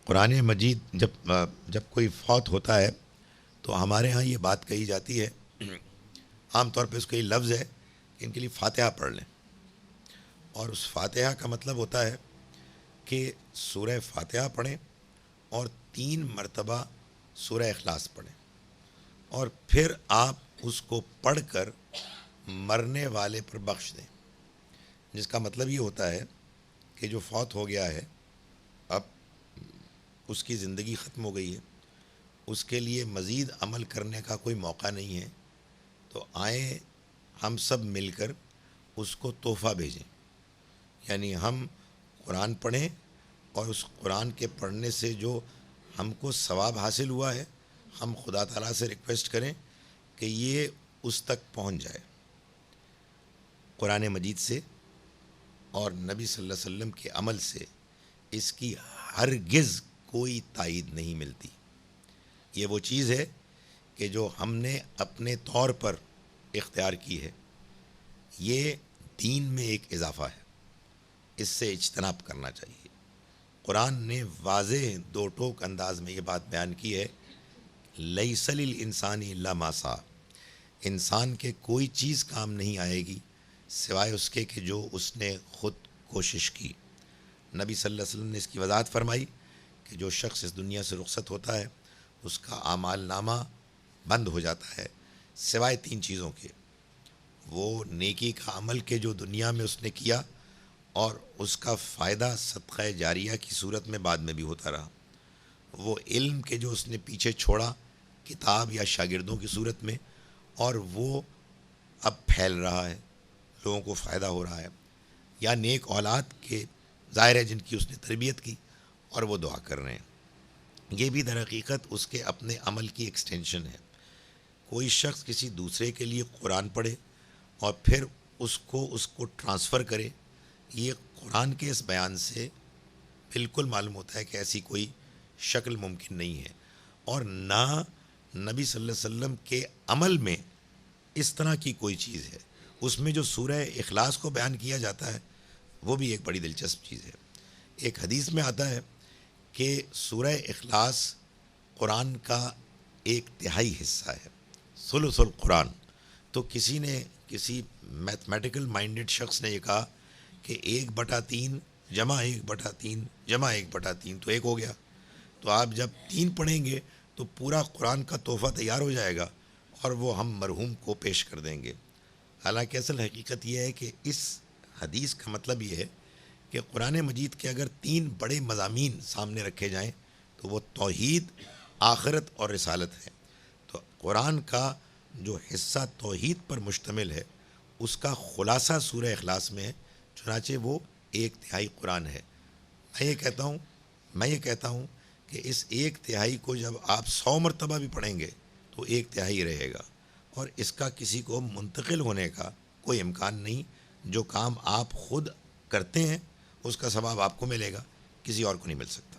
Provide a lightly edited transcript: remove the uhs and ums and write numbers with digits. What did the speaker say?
قرآن مجید جب کوئی فوت ہوتا ہے تو ہمارے ہاں یہ بات کہی جاتی ہے، عام طور پہ اس کا یہ لفظ ہے کہ ان کے لیے فاتحہ پڑھ لیں، اور اس فاتحہ کا مطلب ہوتا ہے کہ سورہ فاتحہ پڑھیں اور 3 مرتبہ سورہ اخلاص پڑھیں، اور پھر آپ اس کو پڑھ کر مرنے والے پر بخش دیں، جس کا مطلب یہ ہوتا ہے کہ جو فوت ہو گیا ہے اب اس کی زندگی ختم ہو گئی ہے، اس کے لیے مزید عمل کرنے کا کوئی موقع نہیں ہے، تو آئیں ہم سب مل کر اس کو تحفہ بھیجیں، یعنی ہم قرآن پڑھیں اور اس قرآن کے پڑھنے سے جو ہم کو ثواب حاصل ہوا ہے ہم خدا تعالیٰ سے ریکویسٹ کریں کہ یہ اس تک پہنچ جائے۔ قرآن مجید سے اور نبی صلی اللہ علیہ وسلم کے عمل سے اس کی ہرگز کوئی تائید نہیں ملتی۔ یہ وہ چیز ہے کہ جو ہم نے اپنے طور پر اختیار کی ہے، یہ دین میں ایک اضافہ ہے، اس سے اجتناب کرنا چاہیے۔ قرآن نے واضح 2 ٹوک انداز میں یہ بات بیان کی ہے، لیس للانسان الا ما سعی، انسان کے کوئی چیز کام نہیں آئے گی سوائے اس کے کہ جو اس نے خود کوشش کی۔ نبی صلی اللہ علیہ وسلم نے اس کی وضاحت فرمائی کہ جو شخص اس دنیا سے رخصت ہوتا ہے اس کا اعمال نامہ بند ہو جاتا ہے سوائے 3 چیزوں کے، وہ نیکی کا عمل کہ جو دنیا میں اس نے کیا اور اس کا فائدہ صدقہ جاریہ کی صورت میں بعد میں بھی ہوتا رہا، وہ علم کے جو اس نے پیچھے چھوڑا کتاب یا شاگردوں کی صورت میں اور وہ اب پھیل رہا ہے، لوگوں کو فائدہ ہو رہا ہے، یا نیک اولاد کے ظاہر ہے جن کی اس نے تربیت کی اور وہ دعا کر رہے ہیں، یہ بھی در حقیقت اس کے اپنے عمل کی ایکسٹینشن ہے۔ کوئی شخص کسی دوسرے کے لیے قرآن پڑھے اور پھر اس کو ٹرانسفر کرے، یہ قرآن کے اس بیان سے بالکل معلوم ہوتا ہے کہ ایسی کوئی شکل ممکن نہیں ہے، اور نہ نبی صلی اللہ علیہ وسلم کے عمل میں اس طرح کی کوئی چیز ہے۔ اس میں جو سورہ اخلاص کو بیان کیا جاتا ہے وہ بھی ایک بڑی دلچسپ چیز ہے۔ ایک حدیث میں آتا ہے کہ سورہ اخلاص قرآن کا 1/3 حصہ ہے، ثلث القرآن۔ تو کسی میتھمیٹیکل مائنڈڈ شخص نے یہ کہا کہ 1/3 جمع 1/3 جمع 1/3 تو 1 ہو گیا، تو آپ جب 3 پڑھیں گے تو پورا قرآن کا تحفہ تیار ہو جائے گا اور وہ ہم مرحوم کو پیش کر دیں گے۔ حالانکہ اصل حقیقت یہ ہے کہ اس حدیث کا مطلب یہ ہے کہ قرآن مجید کے اگر 3 بڑے مضامین سامنے رکھے جائیں تو وہ توحید، آخرت اور رسالت ہے، تو قرآن کا جو حصہ توحید پر مشتمل ہے اس کا خلاصہ سورہ اخلاص میں ہے، چنانچہ وہ 1/3 قرآن ہے۔ میں یہ کہتا ہوں کہ اس 1/3 کو جب آپ 100 مرتبہ بھی پڑھیں گے تو 1/3 رہے گا، اور اس کا کسی کو منتقل ہونے کا کوئی امکان نہیں۔ جو کام آپ خود کرتے ہیں اس کا ثواب آپ کو ملے گا، کسی اور کو نہیں مل سکتا۔